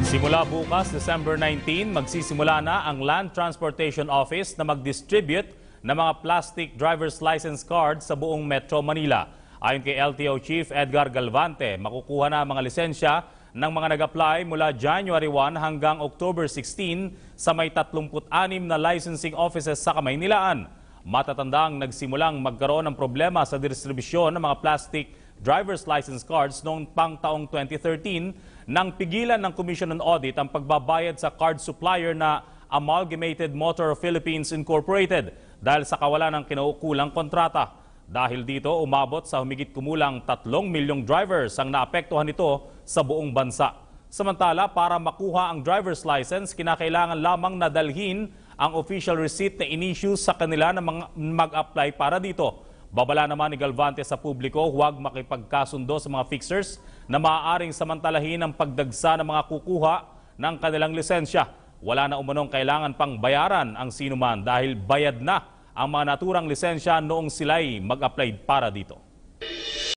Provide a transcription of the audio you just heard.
Simula bukas, December 19, magsisimula na ang Land Transportation Office na mag-distribute ng mga plastic driver's license cards sa buong Metro Manila. Ayon kay LTO Chief Edgar Galvante, makukuha na ang mga lisensya ng mga nag-apply mula January 1 hanggang October 16 sa may 36 na licensing offices sa Kamaynilaan. Matatandang nagsimulang magkaroon ng problema sa distribusyon ng mga plastic driver's license cards noong pang taong 2013 nang pigilan ng Commission on Audit ang pagbabayad sa card supplier na Amalgamated Motor Philippines Incorporated dahil sa kawalan ng kinaukulang kontrata. Dahil dito, umabot sa humigit kumulang 3 milyong drivers ang naapektuhan nito sa buong bansa. Samantala, para makuha ang driver's license, kinakailangan lamang na dalhin ang official receipt na in-issue sa kanila na mag-apply para dito. Babala naman ni Galvante sa publiko, huwag makipagkasundo sa mga fixers na maaaring samantalahin ang pagdagsa ng mga kukuha ng kanilang lisensya. Wala na umanong kailangan pang bayaran ang sinuman dahil bayad na ang mga naturang lisensya noong sila'y mag-apply para dito.